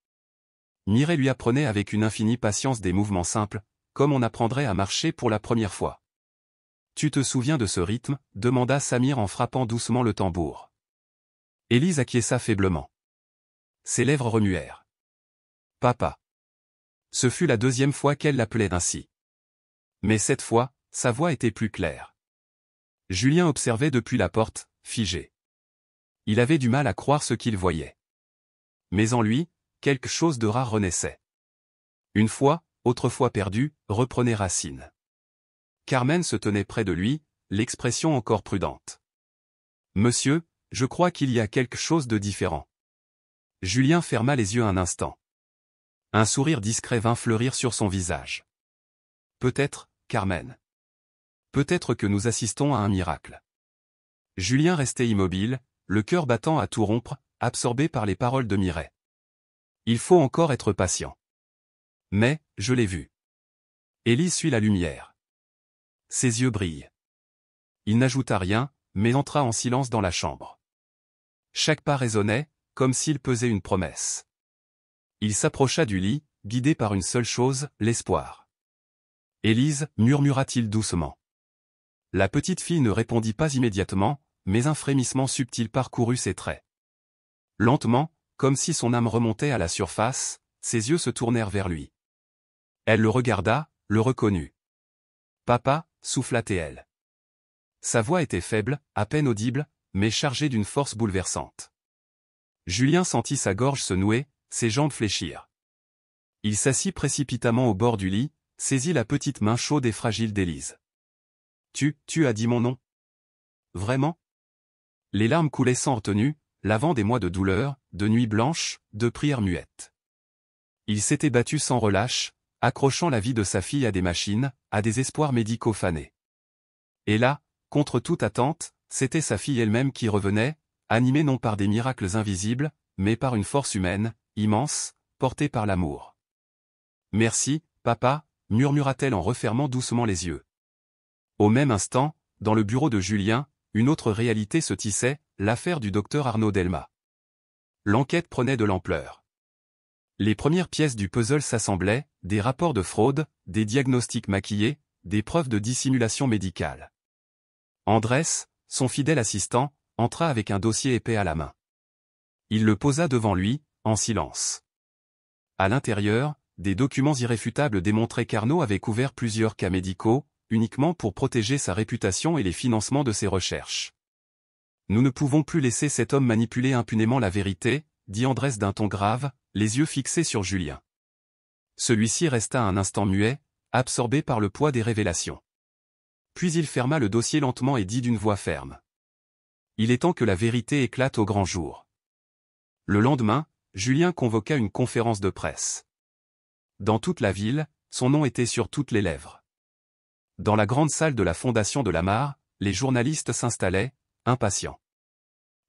Mireille lui apprenait avec une infinie patience des mouvements simples, comme on apprendrait à marcher pour la première fois. Tu te souviens de ce rythme? Demanda Samir en frappant doucement le tambour. Élise acquiesça faiblement. Ses lèvres remuèrent. Papa. Ce fut la deuxième fois qu'elle l'appelait ainsi. Mais cette fois, sa voix était plus claire. Julien observait depuis la porte, figé. Il avait du mal à croire ce qu'il voyait. Mais en lui, quelque chose de rare renaissait. Une foi, autrefois perdue, reprenait racine. Carmen se tenait près de lui, l'expression encore prudente. Monsieur, je crois qu'il y a quelque chose de différent. Julien ferma les yeux un instant. Un sourire discret vint fleurir sur son visage. Peut-être, Carmen. Peut-être que nous assistons à un miracle. Julien restait immobile, le cœur battant à tout rompre, absorbé par les paroles de Mireille. Il faut encore être patient. Mais, je l'ai vu. Élise suit la lumière. Ses yeux brillent. Il n'ajouta rien, mais entra en silence dans la chambre. Chaque pas résonnait, comme s'il pesait une promesse. Il s'approcha du lit, guidé par une seule chose, l'espoir. Élise, murmura-t-il doucement. La petite fille ne répondit pas immédiatement, mais un frémissement subtil parcourut ses traits. Lentement, comme si son âme remontait à la surface, ses yeux se tournèrent vers lui. Elle le regarda, le reconnut. Papa, souffla-t-elle. Sa voix était faible, à peine audible, mais chargée d'une force bouleversante. Julien sentit sa gorge se nouer, ses jambes fléchir. Il s'assit précipitamment au bord du lit, saisit la petite main chaude et fragile d'Élise. Tu as dit mon nom? Vraiment? Les larmes coulaient sans retenue, lavant des mois de douleur, de nuits blanches, de prières muettes. Il s'était battu sans relâche, accrochant la vie de sa fille à des machines, à des espoirs médicaux fanés. Et là, contre toute attente, c'était sa fille elle-même qui revenait, animée non par des miracles invisibles, mais par une force humaine, immense, portée par l'amour. « Merci, papa », murmura-t-elle en refermant doucement les yeux. Au même instant, dans le bureau de Julien, une autre réalité se tissait, l'affaire du docteur Arnaud Delmas. L'enquête prenait de l'ampleur. Les premières pièces du puzzle s'assemblaient, des rapports de fraude, des diagnostics maquillés, des preuves de dissimulation médicale. Andrés, son fidèle assistant, entra avec un dossier épais à la main. Il le posa devant lui, en silence. À l'intérieur, des documents irréfutables démontraient qu'Arnaud avait couvert plusieurs cas médicaux, uniquement pour protéger sa réputation et les financements de ses recherches. « Nous ne pouvons plus laisser cet homme manipuler impunément la vérité », dit Andrés d'un ton grave, les yeux fixés sur Julien. Celui-ci resta un instant muet, absorbé par le poids des révélations. Puis il ferma le dossier lentement et dit d'une voix ferme. « Il est temps que la vérité éclate au grand jour. » Le lendemain, Julien convoqua une conférence de presse. Dans toute la ville, son nom était sur toutes les lèvres. Dans la grande salle de la Fondation de la Mare, les journalistes s'installaient, impatients.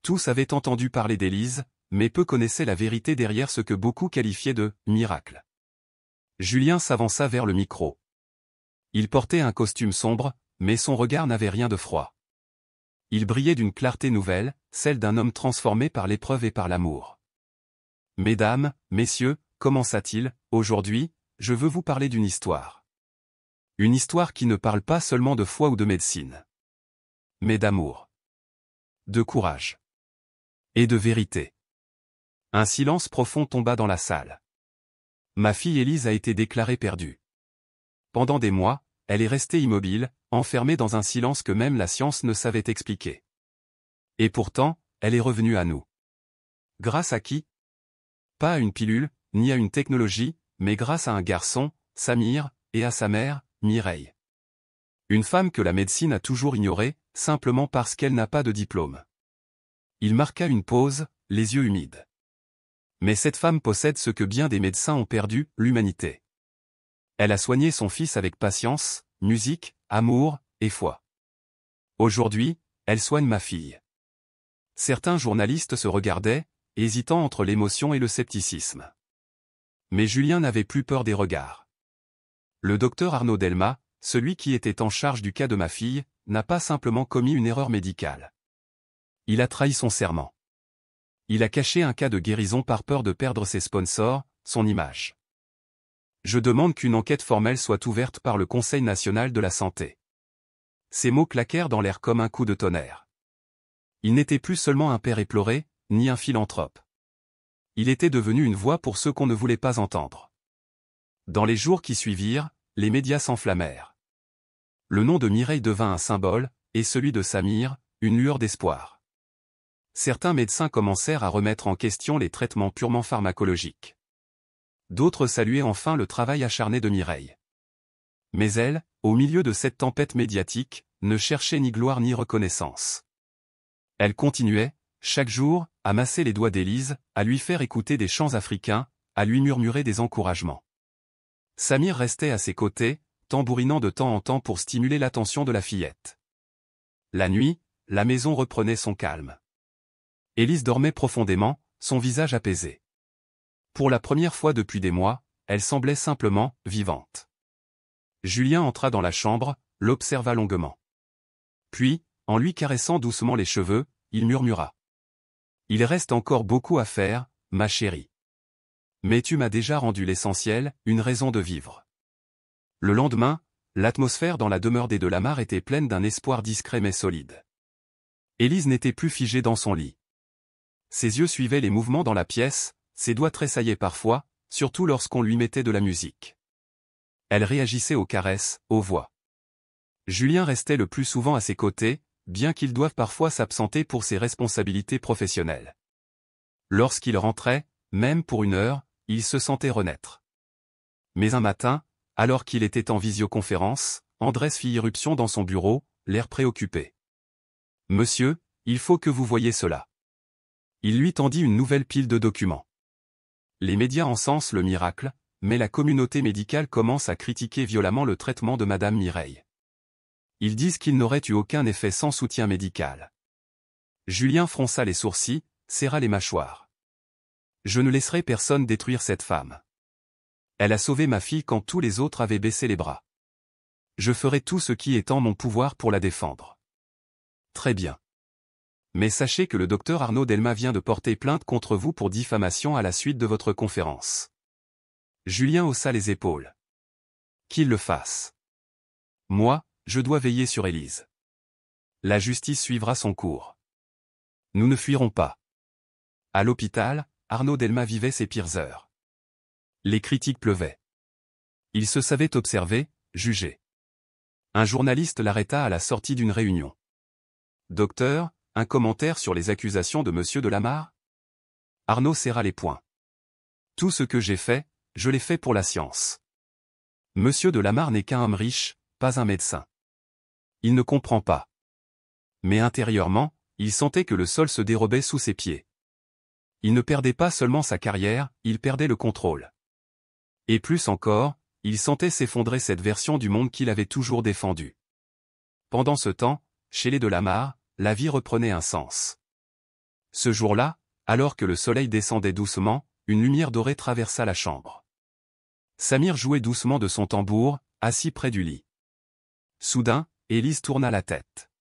Tous avaient entendu parler d'Élise, mais peu connaissaient la vérité derrière ce que beaucoup qualifiaient de « miracle ». Julien s'avança vers le micro. Il portait un costume sombre, mais son regard n'avait rien de froid. Il brillait d'une clarté nouvelle, celle d'un homme transformé par l'épreuve et par l'amour. « Mesdames, messieurs, commença-t-il, aujourd'hui, je veux vous parler d'une histoire. Une histoire qui ne parle pas seulement de foi ou de médecine, mais d'amour, de courage et de vérité. » Un silence profond tomba dans la salle. Ma fille Élise a été déclarée perdue. Pendant des mois, elle est restée immobile, enfermée dans un silence que même la science ne savait expliquer. Et pourtant, elle est revenue à nous. Grâce à qui? Pas à une pilule, ni à une technologie, mais grâce à un garçon, Samir, et à sa mère, Mireille. Une femme que la médecine a toujours ignorée, simplement parce qu'elle n'a pas de diplôme. Il marqua une pause, les yeux humides. Mais cette femme possède ce que bien des médecins ont perdu, l'humanité. Elle a soigné son fils avec patience, musique, amour, et foi. Aujourd'hui, elle soigne ma fille. Certains journalistes se regardaient, hésitant entre l'émotion et le scepticisme. Mais Julien n'avait plus peur des regards. Le docteur Arnaud Delmas, celui qui était en charge du cas de ma fille, n'a pas simplement commis une erreur médicale. Il a trahi son serment. Il a caché un cas de guérison par peur de perdre ses sponsors, son image. Je demande qu'une enquête formelle soit ouverte par le Conseil national de la santé. Ces mots claquèrent dans l'air comme un coup de tonnerre. Il n'était plus seulement un père éploré, ni un philanthrope. Il était devenu une voix pour ceux qu'on ne voulait pas entendre. Dans les jours qui suivirent, les médias s'enflammèrent. Le nom de Mireille devint un symbole, et celui de Samir, une lueur d'espoir. Certains médecins commencèrent à remettre en question les traitements purement pharmacologiques. D'autres saluaient enfin le travail acharné de Mireille. Mais elle, au milieu de cette tempête médiatique, ne cherchait ni gloire ni reconnaissance. Elle continuait, chaque jour, à masser les doigts d'Élise, à lui faire écouter des chants africains, à lui murmurer des encouragements. Samir restait à ses côtés, tambourinant de temps en temps pour stimuler l'attention de la fillette. La nuit, la maison reprenait son calme. Élise dormait profondément, son visage apaisé. Pour la première fois depuis des mois, elle semblait simplement vivante. Julien entra dans la chambre, l'observa longuement. Puis, en lui caressant doucement les cheveux, il murmura. « Il reste encore beaucoup à faire, ma chérie. Mais tu m'as déjà rendu l'essentiel, une raison de vivre. » Le lendemain, l'atmosphère dans la demeure des Delamare était pleine d'un espoir discret mais solide. Élise n'était plus figée dans son lit. Ses yeux suivaient les mouvements dans la pièce, ses doigts tressaillaient parfois, surtout lorsqu'on lui mettait de la musique. Elle réagissait aux caresses, aux voix. Julien restait le plus souvent à ses côtés, bien qu'il doive parfois s'absenter pour ses responsabilités professionnelles. Lorsqu'il rentrait, même pour une heure, il se sentait renaître. Mais un matin, alors qu'il était en visioconférence, Andrés fit irruption dans son bureau, l'air préoccupé. « Monsieur, il faut que vous voyiez cela. » Il lui tendit une nouvelle pile de documents. Les médias encensent le miracle, mais la communauté médicale commence à critiquer violemment le traitement de Madame Mireille. Ils disent qu'il n'aurait eu aucun effet sans soutien médical. Julien fronça les sourcils, serra les mâchoires. « Je ne laisserai personne détruire cette femme. Elle a sauvé ma fille quand tous les autres avaient baissé les bras. Je ferai tout ce qui est en mon pouvoir pour la défendre. » Très bien. Mais sachez que le docteur Arnaud Delma vient de porter plainte contre vous pour diffamation à la suite de votre conférence. Julien haussa les épaules. Qu'il le fasse. Moi, je dois veiller sur Élise. La justice suivra son cours. Nous ne fuirons pas. À l'hôpital, Arnaud Delma vivait ses pires heures. Les critiques pleuvaient. Il se savait observé, jugé. Un journaliste l'arrêta à la sortie d'une réunion. « Docteur, un commentaire sur les accusations de Monsieur de Lamarre ?» Arnaud serra les poings. « Tout ce que j'ai fait, je l'ai fait pour la science. Monsieur de Lamarre n'est qu'un homme riche, pas un médecin. Il ne comprend pas. » Mais intérieurement, il sentait que le sol se dérobait sous ses pieds. Il ne perdait pas seulement sa carrière, il perdait le contrôle. Et plus encore, il sentait s'effondrer cette version du monde qu'il avait toujours défendue. Pendant ce temps, chez les de Lamarre, la vie reprenait un sens. Ce jour-là, alors que le soleil descendait doucement, une lumière dorée traversa la chambre. Samir jouait doucement de son tambour, assis près du lit. Soudain, Élise tourna la tête.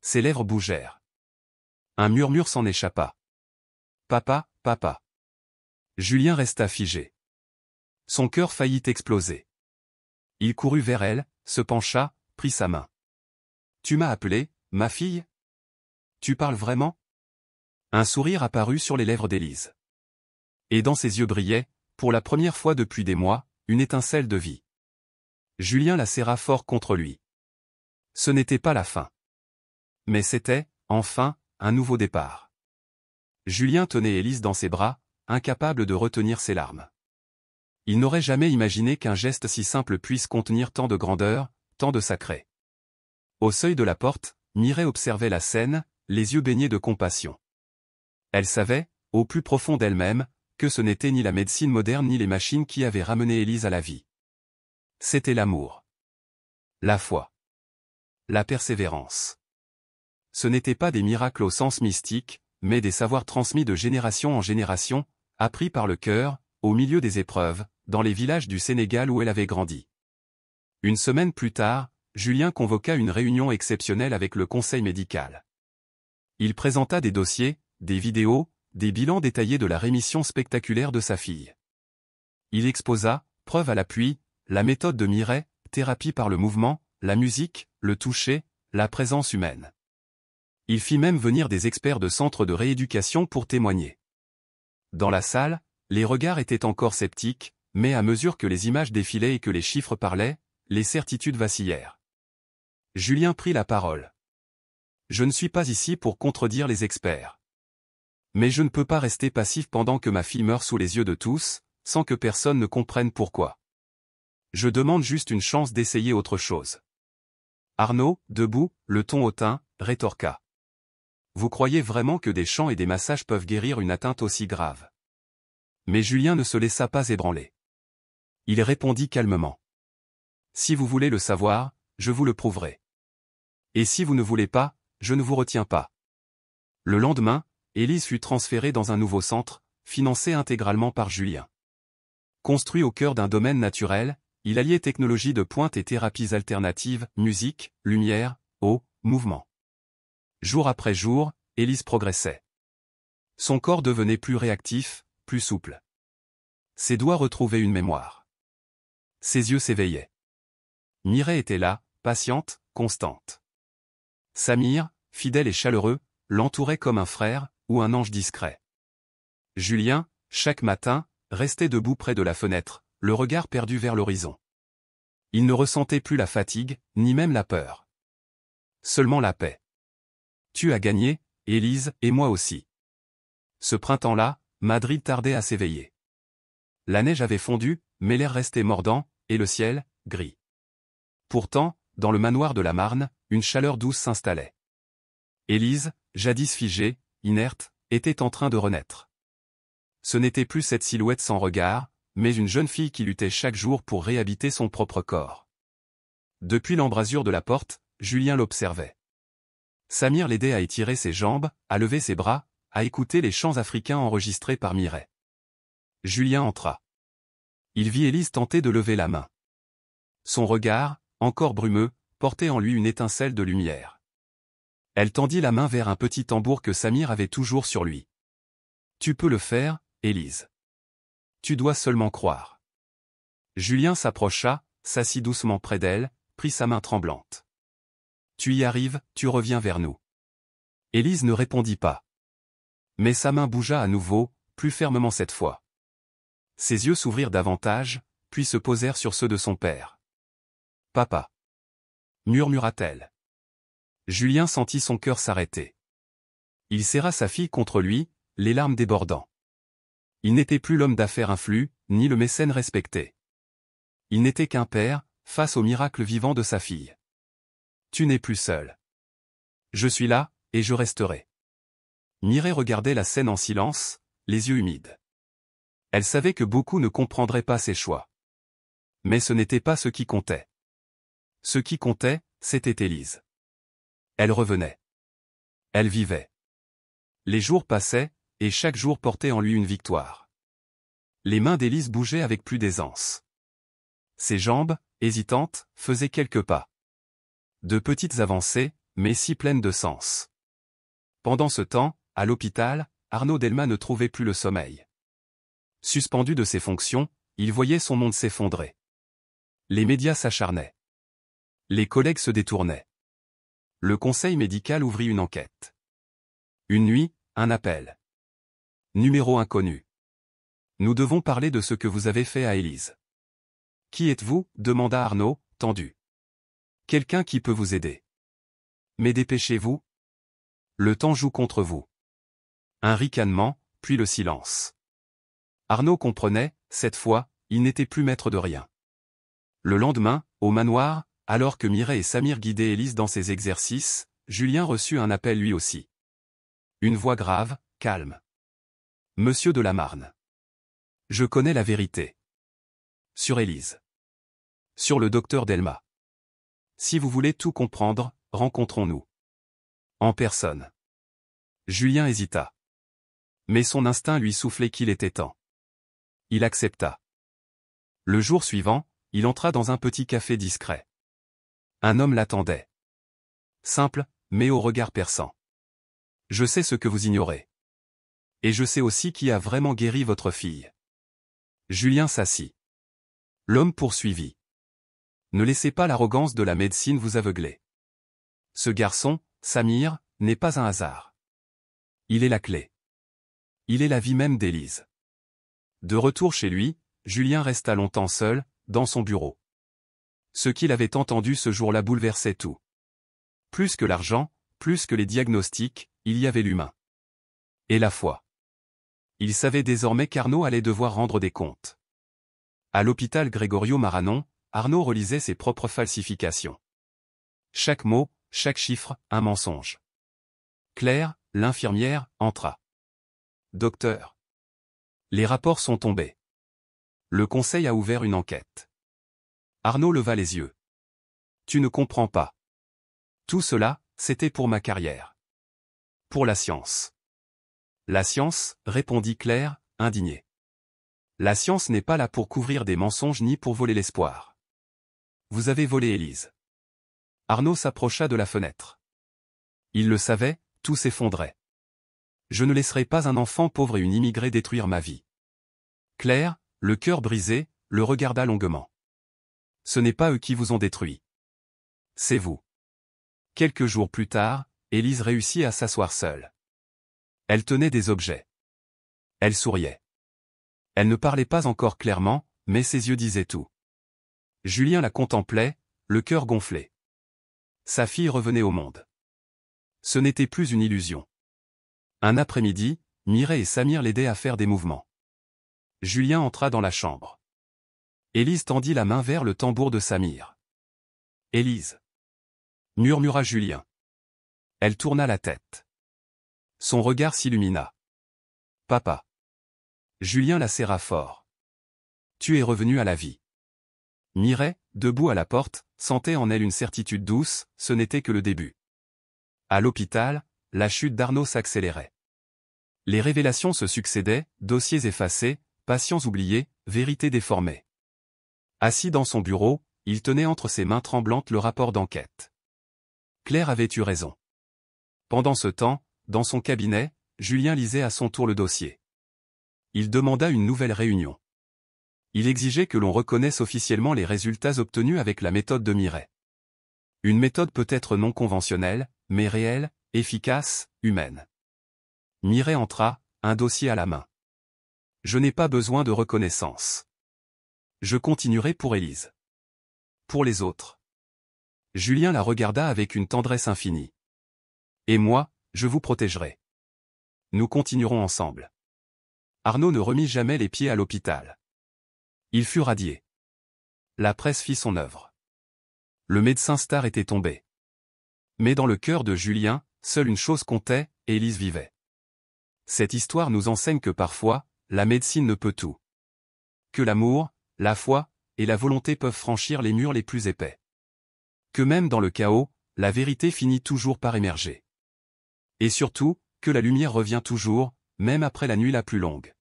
Ses lèvres bougèrent. Un murmure s'en échappa. « Papa, papa. » Julien resta figé. Son cœur faillit exploser. Il courut vers elle, se pencha, prit sa main. « Tu m'as appelé, ma fille ? Tu parles vraiment ?» Un sourire apparut sur les lèvres d'Élise. Et dans ses yeux brillait, pour la première fois depuis des mois, une étincelle de vie. Julien la serra fort contre lui. Ce n'était pas la fin. Mais c'était, enfin, un nouveau départ. Julien tenait Élise dans ses bras, incapable de retenir ses larmes. Il n'aurait jamais imaginé qu'un geste si simple puisse contenir tant de grandeur, tant de sacré. Au seuil de la porte, Mireille observait la scène, les yeux baignés de compassion. Elle savait, au plus profond d'elle-même, que ce n'était ni la médecine moderne ni les machines qui avaient ramené Élise à la vie. C'était l'amour. La foi. La persévérance. Ce n'étaient pas des miracles au sens mystique, mais des savoirs transmis de génération en génération, appris par le cœur, au milieu des épreuves, dans les villages du Sénégal où elle avait grandi. Une semaine plus tard, Julien convoqua une réunion exceptionnelle avec le conseil médical. Il présenta des dossiers, des vidéos, des bilans détaillés de la rémission spectaculaire de sa fille. Il exposa, preuve à l'appui, la méthode de Mireille, thérapie par le mouvement, la musique, le toucher, la présence humaine. Il fit même venir des experts de centres de rééducation pour témoigner. Dans la salle, les regards étaient encore sceptiques, mais à mesure que les images défilaient et que les chiffres parlaient, les certitudes vacillèrent. Julien prit la parole. « Je ne suis pas ici pour contredire les experts. Mais je ne peux pas rester passif pendant que ma fille meurt sous les yeux de tous, sans que personne ne comprenne pourquoi. Je demande juste une chance d'essayer autre chose. » Arnaud, debout, le ton hautain, rétorqua. « Vous croyez vraiment que des chants et des massages peuvent guérir une atteinte aussi grave ? » Mais Julien ne se laissa pas ébranler. Il répondit calmement. « Si vous voulez le savoir, je vous le prouverai. Et si vous ne voulez pas, je ne vous retiens pas. » Le lendemain, Élise fut transférée dans un nouveau centre, financé intégralement par Julien. Construit au cœur d'un domaine naturel, il alliait technologies de pointe et thérapies alternatives, musique, lumière, eau, mouvement. Jour après jour, Élise progressait. Son corps devenait plus réactif, plus souple. Ses doigts retrouvaient une mémoire. Ses yeux s'éveillaient. Mireille était là, patiente, constante. Samir, fidèle et chaleureux, l'entourait comme un frère, ou un ange discret. Julien, chaque matin, restait debout près de la fenêtre, le regard perdu vers l'horizon. Il ne ressentait plus la fatigue, ni même la peur. Seulement la paix. Tu as gagné, Élise, et moi aussi. Ce printemps-là, Madrid tardait à s'éveiller. La neige avait fondu, mais l'air restait mordant, et le ciel, gris. Pourtant, dans le manoir de la Marne, une chaleur douce s'installait. Élise, jadis figée, inerte, était en train de renaître. Ce n'était plus cette silhouette sans regard, mais une jeune fille qui luttait chaque jour pour réhabiter son propre corps. Depuis l'embrasure de la porte, Julien l'observait. Samir l'aidait à étirer ses jambes, à lever ses bras, à écouter les chants africains enregistrés par Mireille. Julien entra. Il vit Élise tenter de lever la main. Son regard, encore brumeux, portait en lui une étincelle de lumière. Elle tendit la main vers un petit tambour que Samir avait toujours sur lui. « Tu peux le faire, Élise. Tu dois seulement croire. » Julien s'approcha, s'assit doucement près d'elle, prit sa main tremblante. « Tu y arrives, tu reviens vers nous. » Élise ne répondit pas. Mais sa main bougea à nouveau, plus fermement cette fois. Ses yeux s'ouvrirent davantage, puis se posèrent sur ceux de son père. « Papa » murmura-t-elle. Julien sentit son cœur s'arrêter. Il serra sa fille contre lui, les larmes débordant. Il n'était plus l'homme d'affaires influ, ni le mécène respecté. Il n'était qu'un père, face au miracle vivant de sa fille. « Tu n'es plus seul. Je suis là, et je resterai. » Mireille regardait la scène en silence, les yeux humides. Elle savait que beaucoup ne comprendraient pas ses choix. Mais ce n'était pas ce qui comptait. Ce qui comptait, c'était Élise. Elle revenait. Elle vivait. Les jours passaient, et chaque jour portait en lui une victoire. Les mains d'Élise bougeaient avec plus d'aisance. Ses jambes, hésitantes, faisaient quelques pas. De petites avancées, mais si pleines de sens. Pendant ce temps, à l'hôpital, Arnaud Delmas ne trouvait plus le sommeil. Suspendu de ses fonctions, il voyait son monde s'effondrer. Les médias s'acharnaient. Les collègues se détournaient. Le conseil médical ouvrit une enquête. Une nuit, un appel. Numéro inconnu. Nous devons parler de ce que vous avez fait à Élise. Qui êtes-vous ? Demanda Arnaud, tendu. Quelqu'un qui peut vous aider. Mais dépêchez-vous. Le temps joue contre vous. Un ricanement, puis le silence. Arnaud comprenait, cette fois, il n'était plus maître de rien. Le lendemain, au manoir, alors que Mireille et Samir guidaient Élise dans ses exercices, Julien reçut un appel lui aussi. Une voix grave, calme. Monsieur de la Marne. Je connais la vérité. Sur Élise. Sur le docteur Delmas. Si vous voulez tout comprendre, rencontrons-nous. En personne. Julien hésita. Mais son instinct lui soufflait qu'il était temps. Il accepta. Le jour suivant, il entra dans un petit café discret. Un homme l'attendait. Simple, mais au regard perçant. Je sais ce que vous ignorez. Et je sais aussi qui a vraiment guéri votre fille. Julien s'assit. L'homme poursuivit. Ne laissez pas l'arrogance de la médecine vous aveugler. Ce garçon, Samir, n'est pas un hasard. Il est la clé. Il est la vie même d'Élise. De retour chez lui, Julien resta longtemps seul, dans son bureau. Ce qu'il avait entendu ce jour-là bouleversait tout. Plus que l'argent, plus que les diagnostics, il y avait l'humain. Et la foi. Il savait désormais qu'Arnaud allait devoir rendre des comptes. À l'hôpital Gregorio Maranon, Arnaud relisait ses propres falsifications. Chaque mot, chaque chiffre, un mensonge. Claire, l'infirmière, entra. Docteur. Les rapports sont tombés. Le conseil a ouvert une enquête. Arnaud leva les yeux. Tu ne comprends pas. Tout cela, c'était pour ma carrière. Pour la science. La science, répondit Claire, indignée. La science n'est pas là pour couvrir des mensonges ni pour voler l'espoir. Vous avez volé Élise. Arnaud s'approcha de la fenêtre. Il le savait, tout s'effondrait. Je ne laisserai pas un enfant pauvre et une immigrée détruire ma vie. Claire, le cœur brisé, le regarda longuement. Ce n'est pas eux qui vous ont détruit. C'est vous. Quelques jours plus tard, Élise réussit à s'asseoir seule. Elle tenait des objets. Elle souriait. Elle ne parlait pas encore clairement, mais ses yeux disaient tout. Julien la contemplait, le cœur gonflé. Sa fille revenait au monde. Ce n'était plus une illusion. Un après-midi, Mireille et Samir l'aidaient à faire des mouvements. Julien entra dans la chambre. Élise tendit la main vers le tambour de Samir. « Élise » murmura Julien. Elle tourna la tête. Son regard s'illumina. « Papa » Julien la serra fort. « Tu es revenu à la vie. » Mireille, debout à la porte, sentait en elle une certitude douce, ce n'était que le début. À l'hôpital, la chute d'Arnaud s'accélérait. Les révélations se succédaient, dossiers effacés, patients oubliés, vérités déformées. Assis dans son bureau, il tenait entre ses mains tremblantes le rapport d'enquête. Claire avait eu raison. Pendant ce temps, dans son cabinet, Julien lisait à son tour le dossier. Il demanda une nouvelle réunion. Il exigeait que l'on reconnaisse officiellement les résultats obtenus avec la méthode de Mireille. Une méthode peut-être non conventionnelle, mais réelle, efficace, humaine. Mireille entra, un dossier à la main. « Je n'ai pas besoin de reconnaissance. Je continuerai pour Élise. Pour les autres. » Julien la regarda avec une tendresse infinie. « Et moi, je vous protégerai. Nous continuerons ensemble. » Arnaud ne remit jamais les pieds à l'hôpital. Il fut radié. La presse fit son œuvre. Le médecin star était tombé. Mais dans le cœur de Julien, seule une chose comptait, Élise vivait. Cette histoire nous enseigne que parfois, la médecine ne peut tout. Que l'amour, la foi, et la volonté peuvent franchir les murs les plus épais. Que même dans le chaos, la vérité finit toujours par émerger. Et surtout, que la lumière revient toujours, même après la nuit la plus longue.